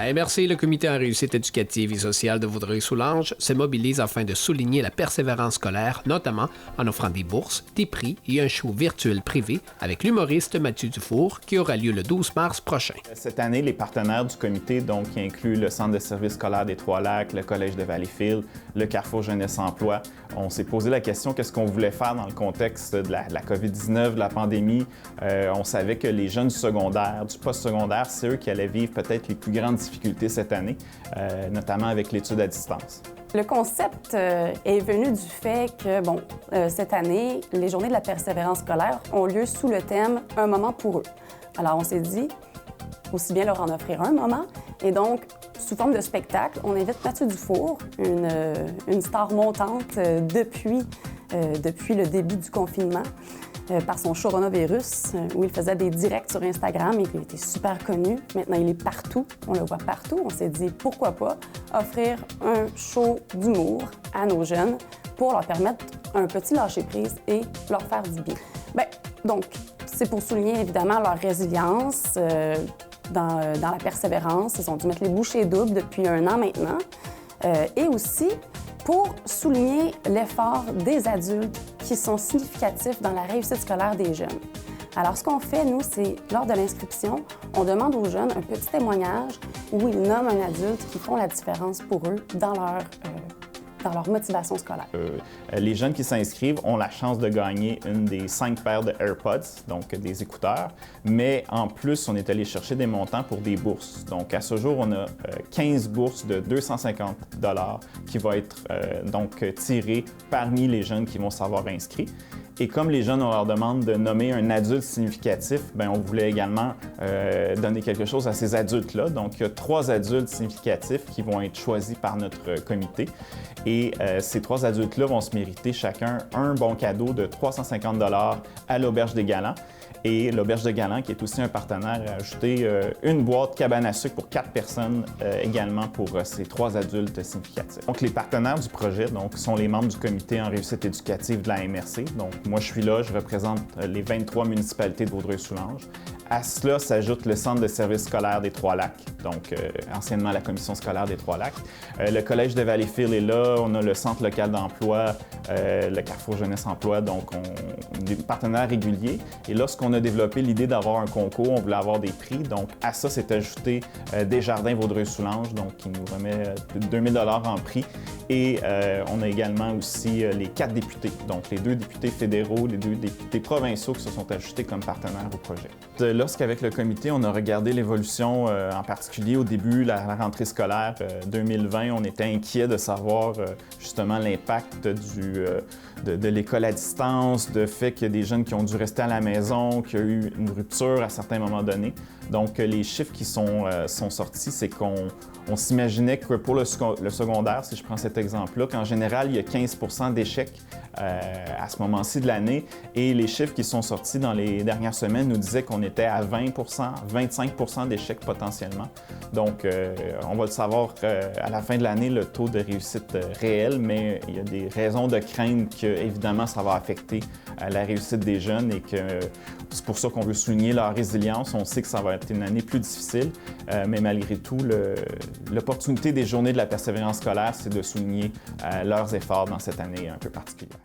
À MRC, le Comité en réussite éducative et sociale de Vaudreuil-Soulanges se mobilise afin de souligner la persévérance scolaire, notamment en offrant des bourses, des prix et un show virtuel privé avec l'humoriste Mathieu Dufour qui aura lieu le 12 mars prochain. Cette année, les partenaires du comité, donc, qui incluent le Centre de services scolaires des Trois-Lacs, le Collège de Valleyfield, le Carrefour Jeunesse Emploi, on s'est posé la question qu'est-ce qu'on voulait faire dans le contexte de la COVID-19, de la pandémie. On savait que les jeunes du secondaire, du post-secondaire, c'est eux qui allaient vivre peut-être les plus grandes difficultés cette année, notamment avec l'étude à distance. Le concept est venu du fait que, cette année, les Journées de la persévérance scolaire ont lieu sous le thème « Un moment pour eux ». Alors, on s'est dit, aussi bien leur en offrir un moment. Et donc, sous forme de spectacle, on invite Mathieu Dufour, une star montante depuis le début du confinement, par son show Coronavirus, où il faisait des directs sur Instagram et qu'il était super connu. Maintenant, il est partout. On le voit partout. On s'est dit, pourquoi pas offrir un show d'humour à nos jeunes pour leur permettre un petit lâcher-prise et leur faire du bien. Donc, c'est pour souligner évidemment leur résilience dans la persévérance. Ils ont dû mettre les bouchées doubles depuis 1 an maintenant. Et aussi pour souligner l'effort des adultes qui sont significatifs dans la réussite scolaire des jeunes. Alors, ce qu'on fait, nous, c'est lors de l'inscription, on demande aux jeunes un petit témoignage où ils nomment un adulte qui font la différence pour eux dans leur motivation scolaire. Les jeunes qui s'inscrivent ont la chance de gagner une des 5 paires de AirPods, donc des écouteurs, mais en plus, on est allé chercher des montants pour des bourses. Donc, à ce jour, on a 15 bourses de 250 $ qui vont être tirées parmi les jeunes qui vont s'avoir inscrits. Et comme les jeunes, on leur demande de nommer un adulte significatif, on voulait également donner quelque chose à ces adultes-là. Donc, il y a 3 adultes significatifs qui vont être choisis par notre comité. Et ces 3 adultes-là vont se mériter chacun un bon cadeau de 350 $ à l'Auberge des Galants. Et l'Auberge de Galants, qui est aussi un partenaire, a ajouté une boîte cabane à sucre pour 4 personnes également pour ces 3 adultes significatifs. Donc, les partenaires du projet sont les membres du comité en réussite éducative de la MRC. Donc, moi, je suis là, je représente les 23 municipalités de Vaudreuil-Soulanges. À cela s'ajoute le Centre de services scolaires des Trois-Lacs, donc anciennement la Commission scolaire des Trois-Lacs. Le Collège de Valleyfield est là, on a le Centre local d'emploi, le Carrefour Jeunesse Emploi, donc on est des partenaires réguliers. Et lorsqu'on a développé l'idée d'avoir un concours, on voulait avoir des prix, donc à ça s'est ajouté Desjardins Vaudreuil-Soulanges, donc qui nous remet 2000 $ en prix. Et on a également aussi les 4 députés, donc les 2 députés fédéraux, les 2 députés provinciaux qui se sont ajoutés comme partenaires au projet. Lorsqu'avec le comité, on a regardé l'évolution, en particulier au début, la rentrée scolaire 2020, on était inquiet de savoir justement l'impact de l'école à distance, de fait qu'il y a des jeunes qui ont dû rester à la maison, qu'il y a eu une rupture à certains moments donnés. Donc, les chiffres qui sont sortis, c'est qu'on s'imaginait que pour le secondaire, si je prends cet exemple-là, qu'en général, il y a 15 % d'échecs à ce moment-ci de l'année. Et les chiffres qui sont sortis dans les dernières semaines nous disaient qu'on était à 20 %, 25 % d'échecs potentiellement. Donc, on va le savoir à la fin de l'année, le taux de réussite réel, mais il y a des raisons de craindre que, évidemment, ça va affecter la réussite des jeunes et que c'est pour ça qu'on veut souligner leur résilience. On sait que ça va être une année plus difficile, mais malgré tout, l'opportunité des Journées de la persévérance scolaire, c'est de souligner leurs efforts dans cette année un peu particulière.